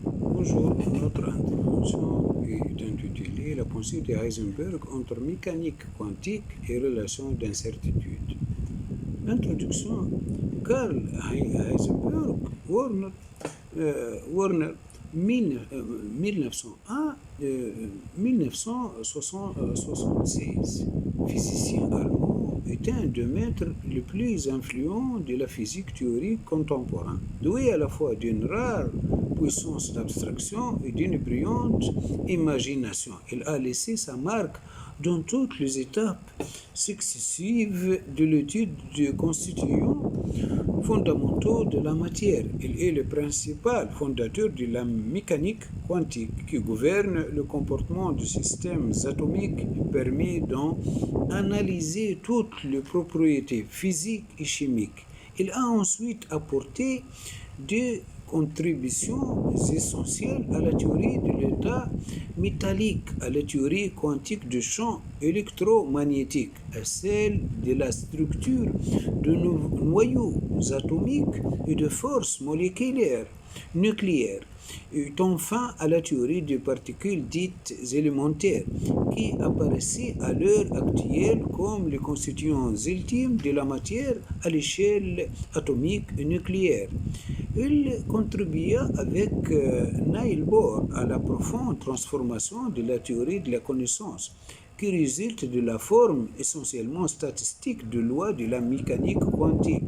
Bonjour, notre intervention est intitulée La pensée de Heisenberg entre mécanique quantique et relations d'incertitude. Introduction. Carl Heisenberg, Warner 1901-1976, physicien allemand, est un des maîtres les plus influents de la physique théorique contemporaine, doué à la fois d'une rare puissance d'abstraction et d'une brillante imagination. Il a laissé sa marque dans toutes les étapes successives de l'étude des constituants fondamentaux de la matière. Il est le principal fondateur de la mécanique quantique qui gouverne le comportement des systèmes atomiques et permet d'en analyser toutes les propriétés physiques et chimiques. Il a ensuite apporté des contributions essentielles à la théorie de l'état métallique, à la théorie quantique du champ électromagnétique, à celle de la structure de noyaux atomiques et de forces moléculaires nucléaires, et enfin à la théorie des particules dites élémentaires, qui apparaissait à l'heure actuelle comme les constituants ultimes de la matière à l'échelle atomique et nucléaire. Il contribua avec Niels Bohr à la profonde transformation de la théorie de la connaissance, qui résulte de la forme essentiellement statistique de lois de la mécanique quantique.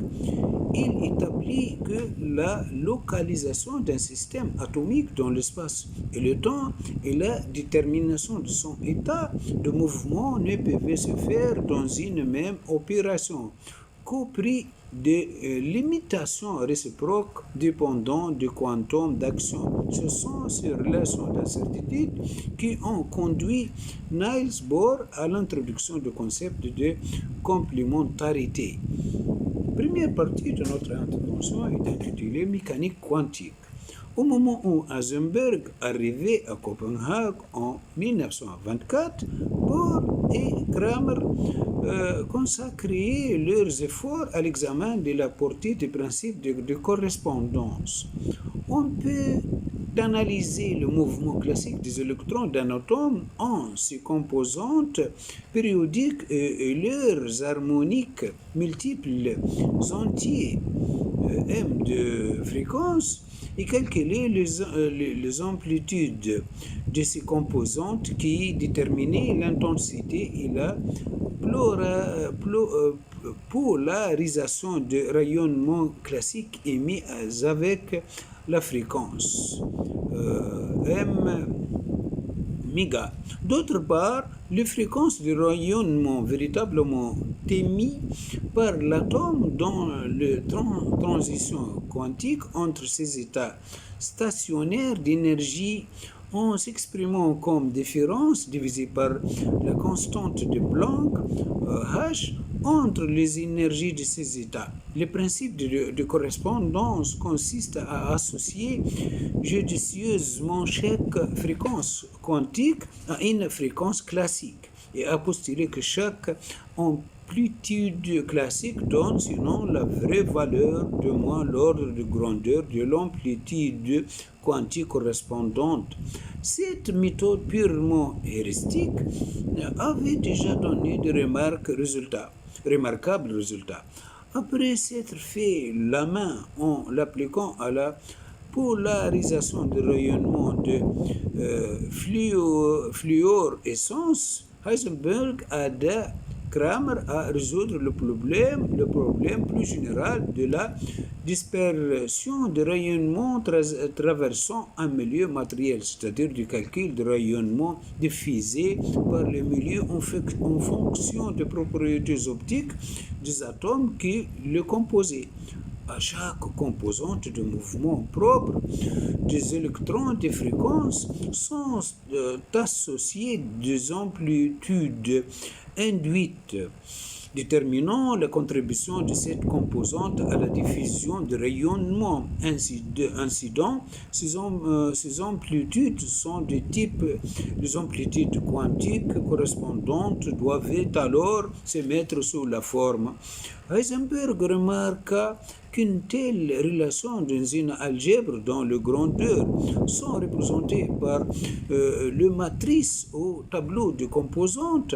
Il établit que la localisation d'un système atomique dans l'espace et le temps et la détermination de son état de mouvement ne peuvent se faire dans une même opération qu'au prix des limitations réciproques dépendant du quantum d'action. Ce sont ces relations d'incertitude qui ont conduit Niels Bohr à l'introduction du concept de complémentarité. Première partie de notre intervention est intitulée Mécanique quantique. Au moment où Heisenberg arrivait à Copenhague en 1924, Bohr et Kramer consacraient leurs efforts à l'examen de la portée des principes de correspondance. On peut analyser le mouvement classique des électrons d'un atome en ses composantes périodiques et leurs harmoniques multiples entiers m de fréquence et calculer les amplitudes de ces composantes qui déterminaient l'intensité et la polarisation de rayonnement classique émis avec la fréquence m méga. D'autre part, les fréquences de rayonnement véritablement émises par l'atome dans la transition quantique entre ces états stationnaires d'énergie en s'exprimant comme différence divisée par la constante de Planck H entre les énergies de ces états. Le principe de correspondance consiste à associer judicieusement chaque fréquence quantique à une fréquence classique et à postuler que chaque amplitude classique donne sinon la vraie valeur de moins l'ordre de grandeur de l'amplitude quantique correspondante. Cette méthode purement heuristique avait déjà donné de remarquables résultats. Après s'être fait la main en l'appliquant à la polarisation de rayonnement de fluorescence, Heisenberg aida Kramer à résoudre le problème plus général de la dispersion de rayonnement traversant un milieu matériel, c'est-à-dire du calcul de rayonnement diffusé par le milieu en fonction des propriétés optiques des atomes qui le composaient. À chaque composante de mouvement propre, des électrons de fréquence sont associés des amplitudes induites, déterminant la contribution de cette composante à la diffusion de rayonnement incident. Ces amplitudes sont de type les amplitudes quantiques correspondantes doivent alors se mettre sous la forme Heisenberg remarqua qu'une telle relation dans une algèbre dont les grandeurs sont représentées par le matrice au tableau de composantes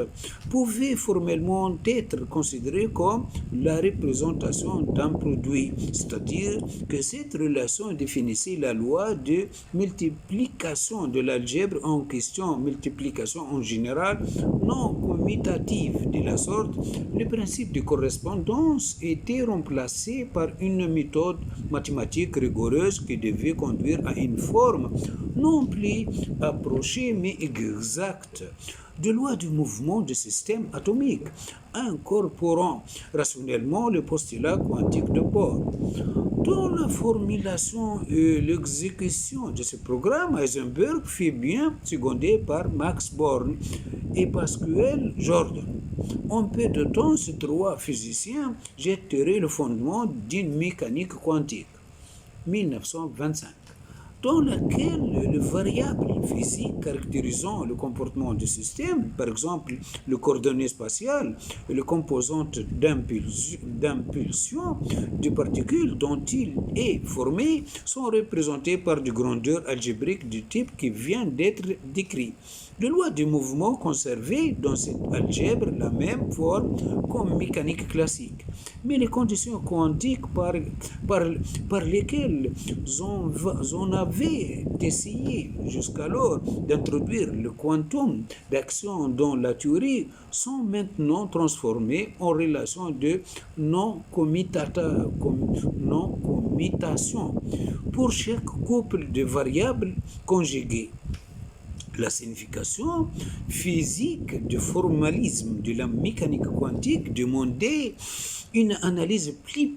pouvait formellement être considérée comme la représentation d'un produit, c'est-à-dire que cette relation définissait la loi de multiplication de l'algèbre en question, multiplication en général non commutative de la sorte. Le principe de correspondance était remplacé par une méthode mathématique rigoureuse qui devait conduire à une forme non plus approchée mais exacte de loi du mouvement du système atomique, incorporant rationnellement le postulat quantique de Bohr. Dans la formulation et l'exécution de ce programme, Heisenberg fut bien secondé par Max Born et Pascual Jordan. En peu de temps, ces trois physiciens jetteraient le fondement d'une mécanique quantique. 1925, dans laquelle les variables physiques caractérisant le comportement du système, par exemple les coordonnées spatiales et les composantes d'impulsion des particules dont il est formé, sont représentées par des grandeurs algébriques du type qui vient d'être décrit. Les lois du mouvement conservaient dans cette algèbre la même forme comme mécanique classique, mais les conditions quantiques par lesquelles on avait essayé jusqu'alors d'introduire le quantum d'action dans la théorie sont maintenant transformées en relation de non-commutation pour chaque couple de variables conjuguées. La signification physique du formalisme de la mécanique quantique demandait une analyse plus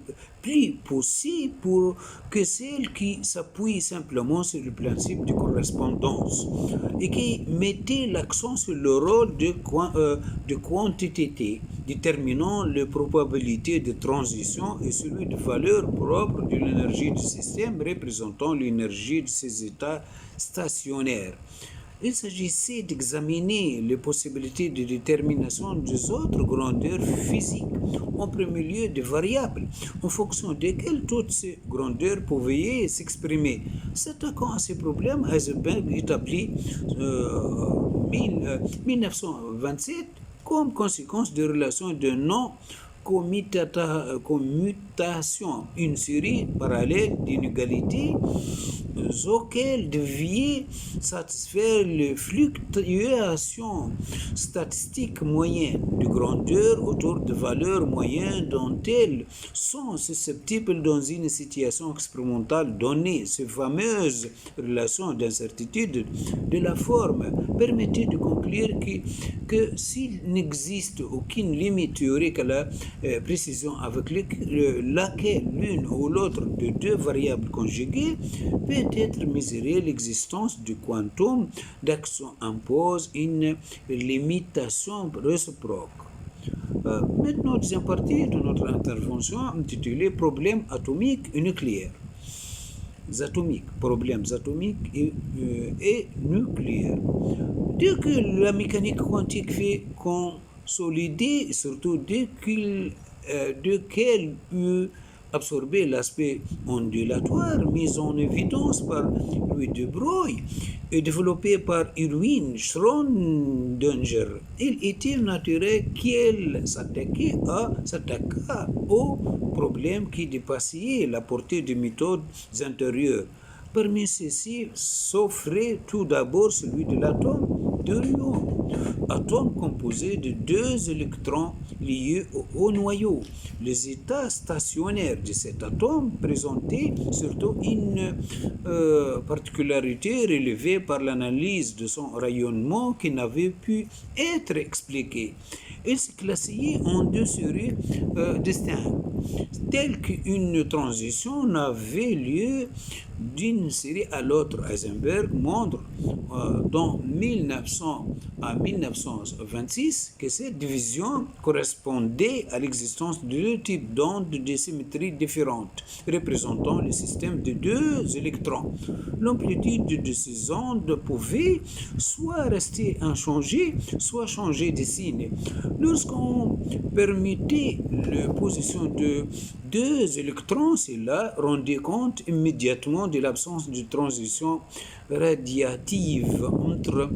poussée pour que celle qui s'appuie simplement sur le principe de correspondance et qui mettait l'accent sur le rôle de quantité déterminant les probabilités de transition et celui de valeur propre de l'énergie du système représentant l'énergie de ses états stationnaires. Il s'agissait d'examiner les possibilités de détermination des autres grandeurs physiques, en premier lieu des variables, en fonction desquelles toutes ces grandeurs pouvaient s'exprimer. S'attaquant à ces problèmes, Heisenberg établit 1927 comme conséquence de relations de non-commutation, une série parallèle d'inégalités auxquelles devaient satisfaire les fluctuations statistiques moyennes de grandeur autour de valeurs moyennes dont elles sont susceptibles dans une situation expérimentale donnée. Ces fameuses relations d'incertitude de la forme permettaient de conclure que s'il n'existe aucune limite théorique à la précision avec laquelle l'une ou l'autre de deux variables conjuguées peut être mesurée, l'existence du quantum d'action impose une limitation réciproque. Maintenant, deuxième partie de notre intervention intitulée Problèmes atomiques et nucléaires. Problèmes atomiques et nucléaires. Dès que la mécanique quantique fait consolider, surtout dès qu'elle eut absorbé l'aspect ondulatoire mis en évidence par Louis de Broglie et développé par Erwin Schrödinger, il était naturel qu'elle s'attaqua aux problèmes qui dépassaient la portée des méthodes antérieures. Parmi ceux-ci s'offrait tout d'abord celui de l'atome de l'ion, atome composé de deux électrons liés au noyau. Les états stationnaires de cet atome présentaient surtout une particularité relevée par l'analyse de son rayonnement qui n'avait pu être expliquée. Il se classait en deux séries distinctes, telles qu'une transition n'avait lieu d'une série à l'autre. Heisenberg montre dans 1900 à 1926 que cette division correspondait à l'existence de deux types d'ondes de symétrie différentes, représentant le système de deux électrons. L'amplitude de ces ondes pouvait soit rester inchangée, soit changer de signe. Lorsqu'on permettait la position de deux électrons, cela rendait compte immédiatement de l'absence de transition radiative entre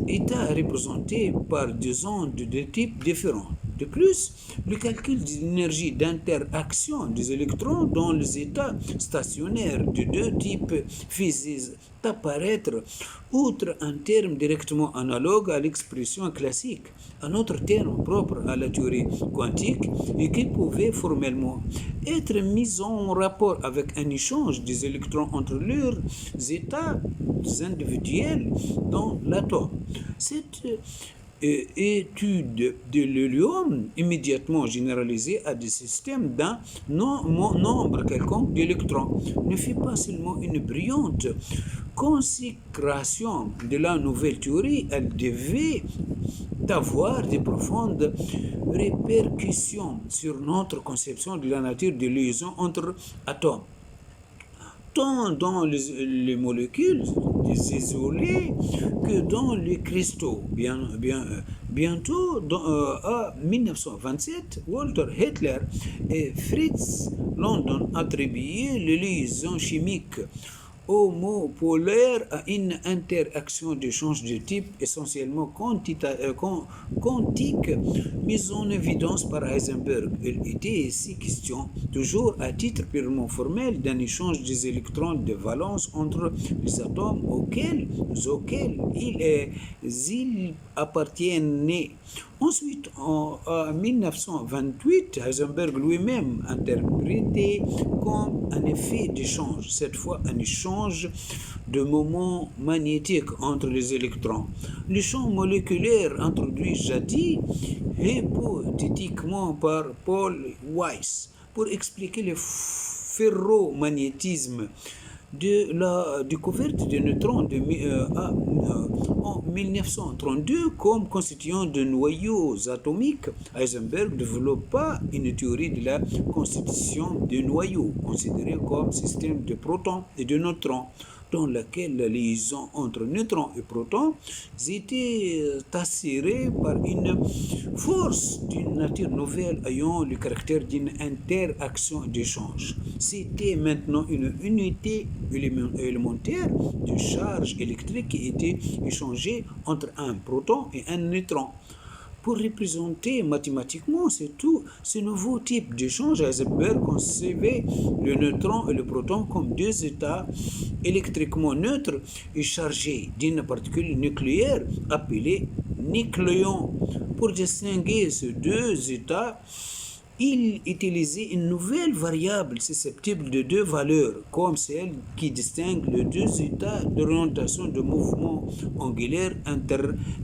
états représentés par des ondes de types différents. De plus, le calcul de l'énergie d'interaction des électrons dans les états stationnaires de deux types faisait apparaître, outre un terme directement analogue à l'expression classique, un autre terme propre à la théorie quantique et qui pouvait formellement être mis en rapport avec un échange des électrons entre leurs états individuels dans l'atome. Cette étude de l'hélium immédiatement généralisée à des systèmes d'un nombre quelconque d'électrons ne fut pas seulement une brillante consécration de la nouvelle théorie, elle devait avoir de profondes répercussions sur notre conception de la nature des liaisons entre atomes, tant dans les molécules isolées que dans les cristaux. Bientôt, en 1927, Walter Hitler et Fritz London attribuaient les liaisons chimiques homopolaires à une interaction d'échange de type essentiellement quantique mise en évidence par Heisenberg. Il était ici question, toujours à titre purement formel, d'un échange des électrons de valence entre les atomes auxquels ils appartenaient. Ensuite, en 1928, Heisenberg lui-même interprétait comme un effet d'échange, cette fois un échange de moments magnétiques entre les électrons. Le champ moléculaire introduit jadis hypothétiquement par Paul Weiss pour expliquer le ferromagnétisme de la découverte des neutrons en 1932 comme constituant de noyaux atomiques. Heisenberg développa une théorie de la constitution des noyaux, considérée comme système de protons et de neutrons, dans laquelle la liaison entre neutrons et protons était assurée par une force d'une nature nouvelle ayant le caractère d'une interaction d'échange. C'était maintenant une unité élémentaire de charge électrique qui était échangée entre un proton et un neutron. Pour représenter mathématiquement ce nouveau type d'échange, Heisenberg concevait le neutron et le proton comme deux états électriquement neutres et chargés d'une particule nucléaire appelée nucléon. Pour distinguer ces deux états, il utilisait une nouvelle variable susceptible de deux valeurs, comme celle qui distingue les deux états d'orientation de mouvement angulaire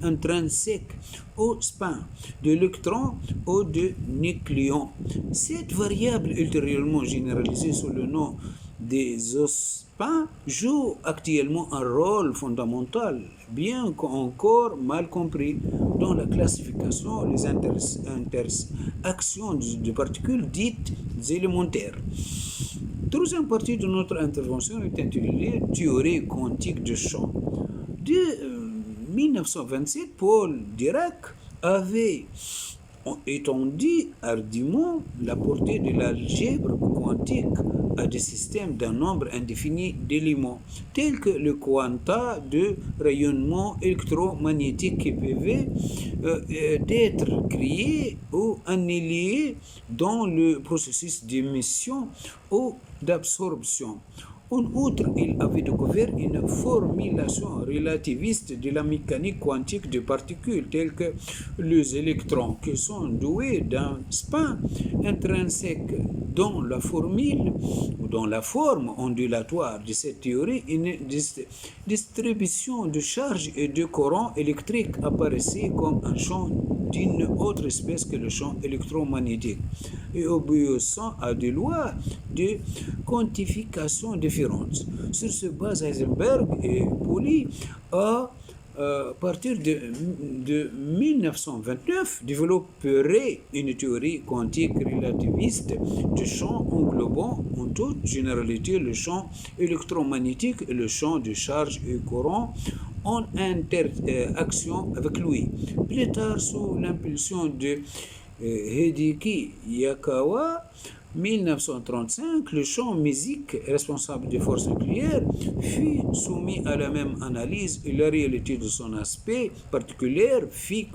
intrinsèque au spin, de l'électron ou de nucléon. Cette variable, ultérieurement généralisée sous le nom des spins, joue actuellement un rôle fondamental, bien qu'encore mal compris, dans la classification des interactions de particules dites élémentaires. Troisième partie de notre intervention est intitulée Théorie quantique de champ. De 1927, Paul Dirac avait étendu hardiment la portée de l'algèbre quantique à des systèmes d'un nombre indéfini d'éléments, tels que le quanta de rayonnement électromagnétique qui peuvent être créés ou annihilés dans le processus d'émission ou d'absorption. En outre, il avait découvert une formulation relativiste de la mécanique quantique des particules, telles que les électrons, qui sont doués d'un spin intrinsèque. Dans la formule ou dans la forme ondulatoire de cette théorie, une distribution de charges et de courants électriques apparaissait comme un champ d'une autre espèce que le champ électromagnétique et obéissant à des lois de quantification différentes. Sur ce base, Heisenberg et Pauli à partir de 1929, développeraient une théorie quantique relativiste du champ englobant en toute généralité le champ électromagnétique et le champ de charge et courant en interaction avec lui. Plus tard, sous l'impulsion de Hideki Yukawa, 1935, le champ musique responsable des forces nucléaires fut soumis à la même analyse et la réalité de son aspect particulier fut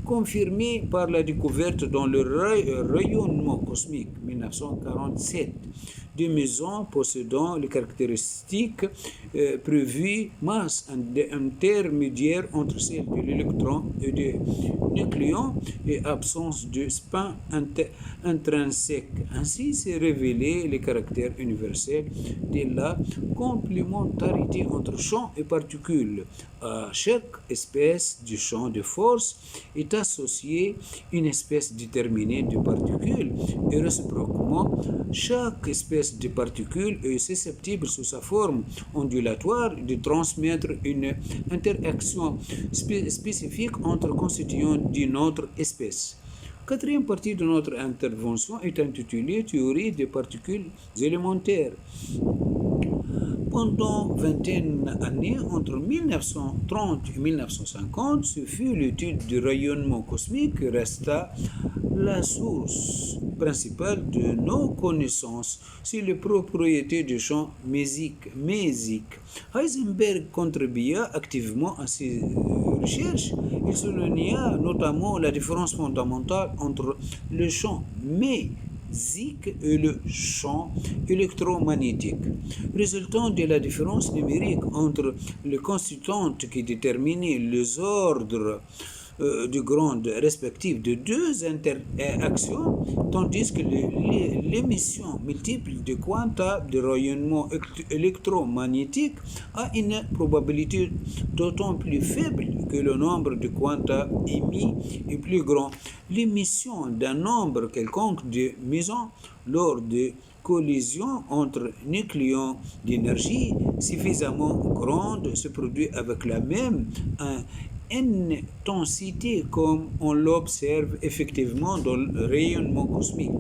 confirmée par la découverte dans le rayonnement cosmique 1947 des mesons possédant les caractéristiques prévues, masse intermédiaire entre celle de l'électron et du nucléon et absence de spin intrinsèque. Ainsi s'est révélé le caractère universel de la complémentarité entre champ et particules. À chaque espèce du champ de force est associée une espèce déterminée de particules et réciproquement, chaque espèce de particules est susceptible sous sa forme ondulatoire de transmettre une interaction spécifique entre constituants d'une autre espèce. Quatrième partie de notre intervention est intitulée Théorie des particules élémentaires. Pendant vingtaine d'années, entre 1930 et 1950, ce fut l'étude du rayonnement cosmique qui resta la source principale de nos connaissances sur les propriétés du champ musique. Heisenberg contribua activement à ces recherches. Il souligna notamment la différence fondamentale entre le champ musique et le champ électromagnétique, résultant de la différence numérique entre les constituantes qui déterminaient les ordres de grande respective de deux interactions, tandis que l'émission multiple de quanta de rayonnement électromagnétique a une probabilité d'autant plus faible que le nombre de quanta émis est plus grand. L'émission d'un nombre quelconque de mesons lors de collision entre nucléons d'énergie suffisamment grande se produit avec la même intensité comme on l'observe effectivement dans le rayonnement cosmique.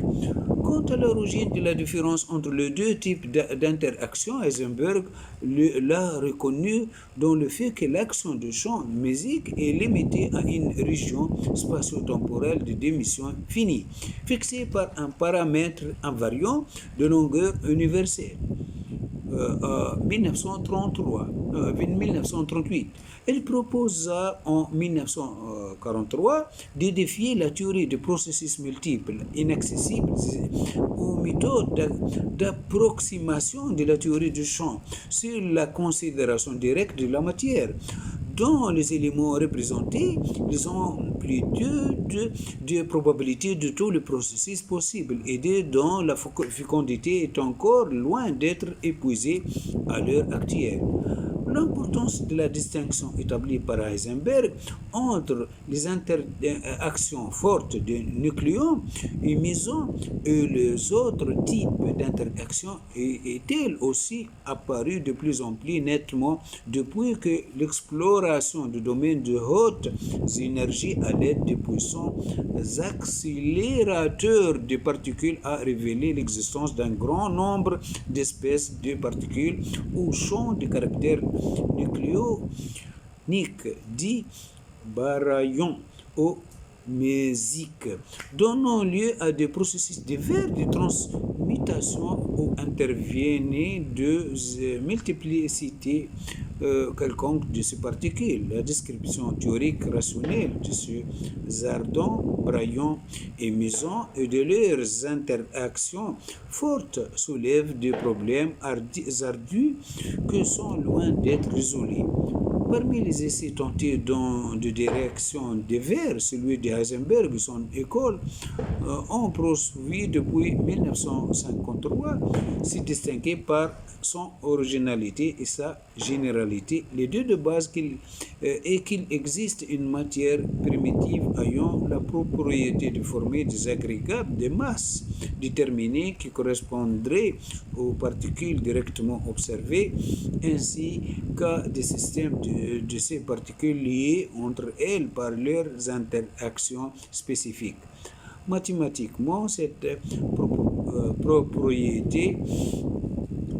Quant à l'origine de la différence entre les deux types d'interactions, Heisenberg l'a reconnu dans le fait que l'action du champ musique est limitée à une région spatio-temporelle de démission finie, fixée par un paramètre invariant de longueur universelle. 1938. Elle proposa en 1943 de défier la théorie des processus multiples inaccessibles aux méthodes d'approximation de la théorie du champ sur la considération directe de la matière, dont les éléments représentés les amplitudes de probabilité de tous les processus possibles et dont la fécondité est encore loin d'être épuisée à l'heure actuelle. L'importance de la distinction établie par Heisenberg entre les interactions fortes des nucléons et mesons et les autres types d'interactions est elle aussi apparue de plus en plus nettement depuis que l'exploration du domaine de hautes énergies à l'aide de puissants accélérateurs de particules a révélé l'existence d'un grand nombre d'espèces de particules au champ de caractère nucléonique dit baryons ou musique, donnant lieu à des processus divers de transmutation où interviennent de multiplicités quelconques de ces particules. La description théorique rationnelle de ces ardents, baryons et mesons et de leurs interactions fortes soulève des problèmes ardus que sont loin d'être résolus. Parmi les essais tentés dans de direction divers, celui de Heisenberg et son école ont poursuivi depuis 1953, s'y distinguer par son originalité et sa généralité. Les deux de base est qu'il existe une matière primitive ayant la propriété de former des agrégats de masse déterminés qui correspondraient aux particules directement observées, ainsi qu'à des systèmes de ces particules liées entre elles par leurs interactions spécifiques. Mathématiquement, cette propriété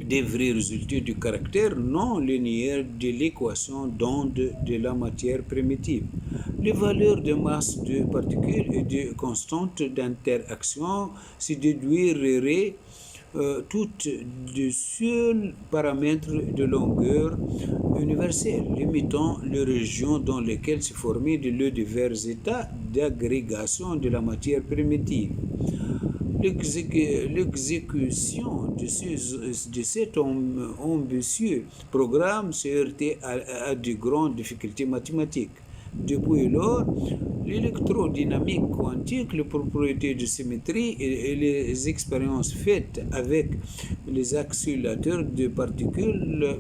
devrait résulter du caractère non linéaire de l'équation d'onde de la matière primitive. Les valeurs de masse de particules et de constantes d'interaction se déduiraient toutes de seuls paramètres de longueur universelle, limitant les régions dans lesquelles se formaient de divers états d'agrégation de la matière primitive. L'exécution de cet ambitieux programme s'est heurtée à de grandes difficultés mathématiques. Depuis lors, l'électrodynamique quantique, les propriétés de symétrie et les expériences faites avec les accélérateurs de particules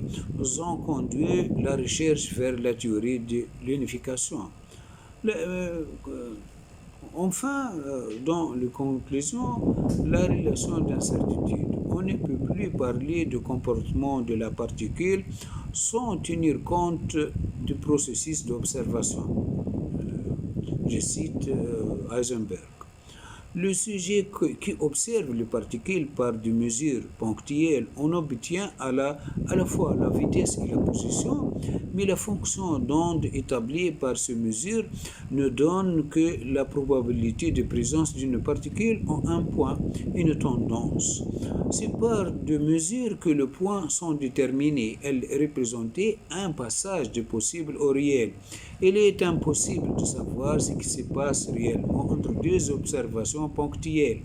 ont conduit la recherche vers la théorie de l'unification. Enfin, dans les conclusions, la relation d'incertitude. On ne peut plus parler de comportement de la particule sans tenir compte du processus d'observation. Je cite Heisenberg. Le sujet qui observe les particules par des mesures ponctuelles, on obtient à la fois la vitesse et la position, mais la fonction d'onde établie par ces mesures ne donne que la probabilité de présence d'une particule en un point, une tendance. C'est par des mesures que les points sont déterminés. Elles représentaient un passage de possible au réel. Il est impossible de savoir ce qui se passe réellement entre deux observations ponctuelles.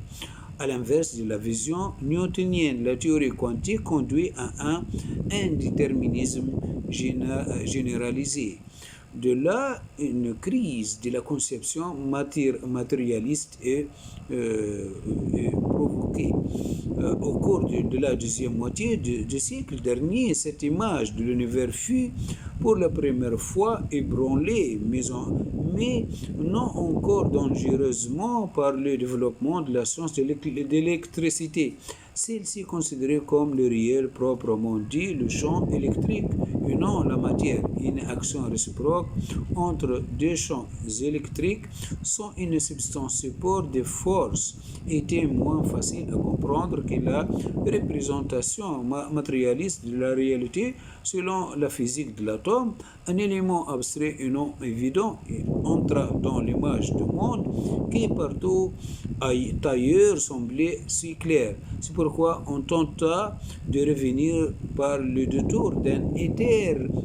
À l'inverse de la vision newtonienne, la théorie quantique conduit à un indéterminisme généralisé. De là, une crise de la conception matérialiste est provoquée. Au cours de la deuxième moitié du siècle dernier, cette image de l'univers fut pour la première fois ébranlée, mais non encore dangereusement par le développement de la science de l'électricité. Celle-ci est considérée comme le réel proprement dit, le champ électrique, et non la matière. Une action réciproque entre deux champs électriques sans une substance support de force était moins facile à comprendre que la représentation matérialiste de la réalité selon la physique de l'atome. Un élément abstrait et non évident entra dans l'image du monde qui partout ailleurs semblait si clair. C'est pourquoi on tenta de revenir par le détour d'un éther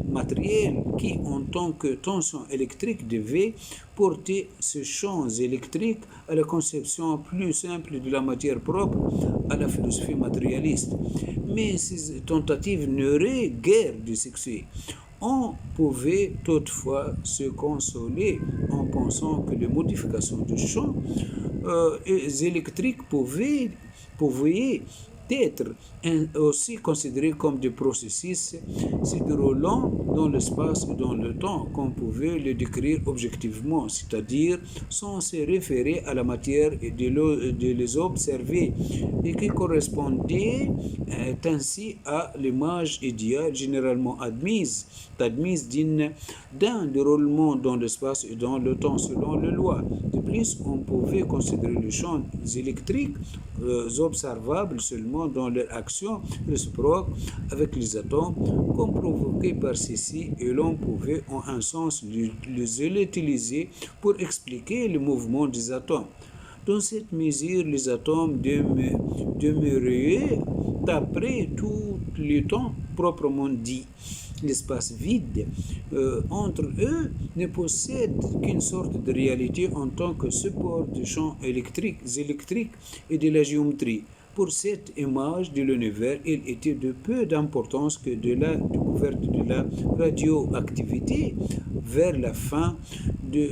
matériel qui, en tant que tension électrique, devait porter ces champs électriques à la conception plus simple de la matière propre à la philosophie matérialiste. Mais ces tentatives n'auraient guère de succès. On pouvait toutefois se consoler en pensant que les modifications de champs électriques pouvaient être aussi considérés comme des processus se déroulant dans l'espace et dans le temps qu'on pouvait les décrire objectivement, c'est-à-dire sans se référer à la matière et de les observer, et qui correspondaient ainsi à l'image idéale généralement admise d'un déroulement dans l'espace et dans le temps selon les lois. De plus, on pouvait considérer les champs électriques observables seulement dans leur action réciproque avec les atomes comme provoqués par ceux-ci, et l'on pouvait en un sens les utiliser pour expliquer le mouvement des atomes. Dans cette mesure, les atomes demeuraient après tout le temps proprement dit. L'espace vide entre eux ne possède qu'une sorte de réalité en tant que support de champs électriques et de la géométrie. Pour cette image de l'univers, il était de peu d'importance que de la découverte de la radioactivité vers la fin du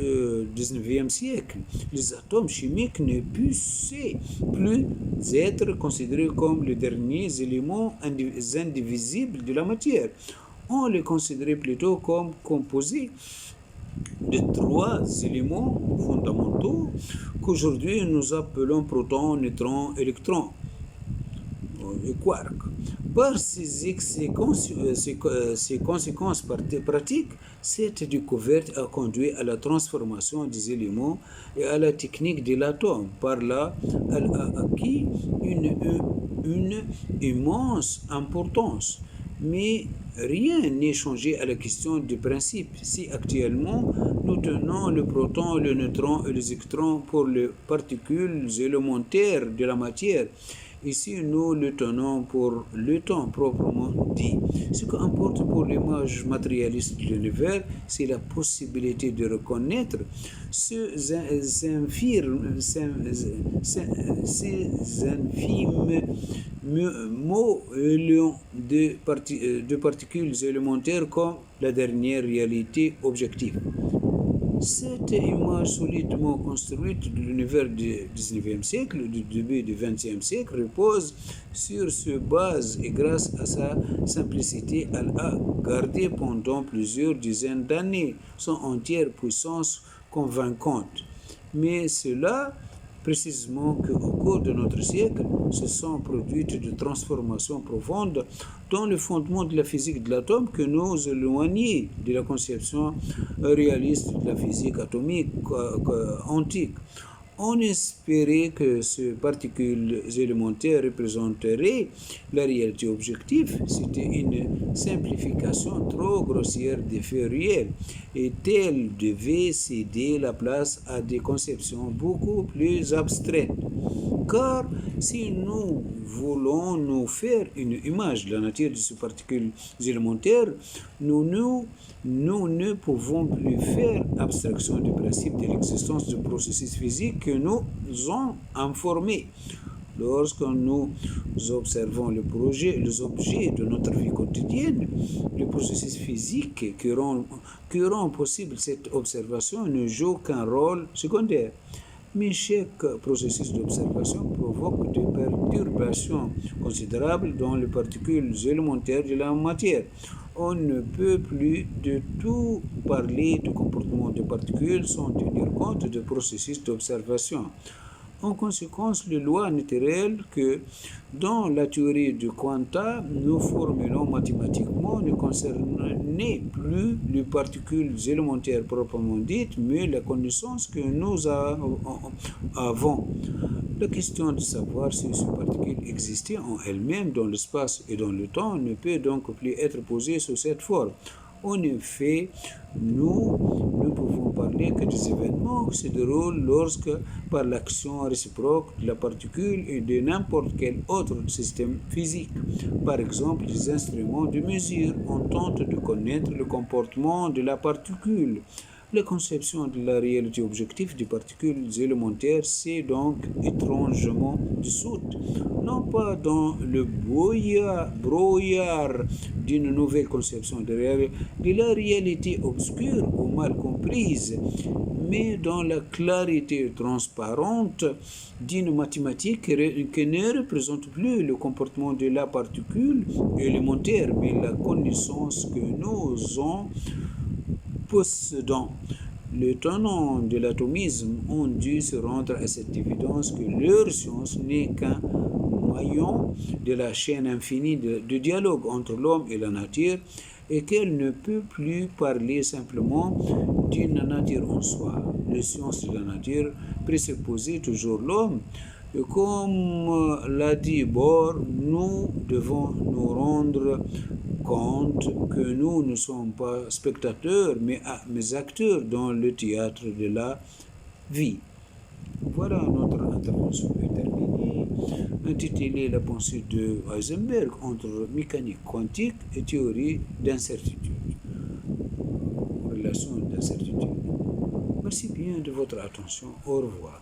XIXe siècle, les atomes chimiques ne puissaient plus être considérés comme les derniers éléments indivisibles de la matière. On les considérait plutôt comme composés de trois éléments fondamentaux qu'aujourd'hui nous appelons protons, neutrons, électrons et quarks. Par ces conséquences pratiques, cette découverte a conduit à la transformation des éléments et à la technique de l'atome. Par là, elle a acquis une immense importance. Mais rien n'est changé à la question du principe. Si actuellement nous tenons le proton, le neutron et les électrons pour les particules élémentaires de la matière, ici nous le tenons pour le temps proprement dit. Ce qui importe pour l'image matérialiste de l'univers, c'est la possibilité de reconnaître ces infimes millions de particules élémentaires comme la dernière réalité objective. Cette image solidement construite de l'univers du XIXe siècle, du début du XXe siècle, repose sur cette base et grâce à sa simplicité, elle a gardé pendant plusieurs dizaines d'années son entière puissance convaincante. Mais cela précisément qu'au cours de notre siècle se sont produites de transformations profondes dans le fondement de la physique de l'atome que nous éloignait de la conception réaliste de la physique atomique antique. On espérait que ces particules élémentaires représenteraient la réalité objective. C'était une simplification trop grossière des faits réels et elle devait céder la place à des conceptions beaucoup plus abstraites. Car si nous voulons nous faire une image de la nature de ces particules élémentaires, nous ne pouvons plus faire abstraction du principe de l'existence de processus physiques que nous ont informés. Lorsque nous observons les objets de notre vie quotidienne, les processus physiques qui rendent possible cette observation ne jouent qu'un rôle secondaire. Mais chaque processus d'observation provoque des perturbations considérables dans les particules élémentaires de la matière. On ne peut plus du tout parler du comportement des particules sans tenir compte des processus d'observation. En conséquence, les lois naturelles que, dans la théorie du quanta, nous formulons mathématiquement ne concernaient plus les particules élémentaires proprement dites, mais la connaissance que nous avons. La question de savoir si ces particules existaient en elles-mêmes dans l'espace et dans le temps ne peut donc plus être posée sous cette forme. En effet, nous ne pouvons parler que des événements qui se déroulent lorsque, par l'action réciproque de la particule et de n'importe quel autre système physique, par exemple les instruments de mesure, on tente de connaître le comportement de la particule. La conception de la réalité objective des particules élémentaires s'est donc étrangement dissoute, non pas dans le brouillard d'une nouvelle conception de la réalité obscure ou mal comprise, mais dans la clarité transparente d'une mathématique qui ne représente plus le comportement de la particule élémentaire, mais la connaissance que nous en possédant. Les tenants de l'atomisme ont dû se rendre à cette évidence que leur science n'est qu'un maillon de la chaîne infinie de dialogue entre l'homme et la nature et qu'elle ne peut plus parler simplement d'une nature en soi. Les sciences de la nature présupposent toujours l'homme. Et comme l'a dit Bohr, nous devons nous rendre compte que nous ne sommes pas spectateurs, mais acteurs dans le théâtre de la vie. Voilà, notre intervention est terminée, intitulée La pensée de Heisenberg entre mécanique quantique et théorie d'incertitude, relation d'incertitude. Merci bien de votre attention. Au revoir.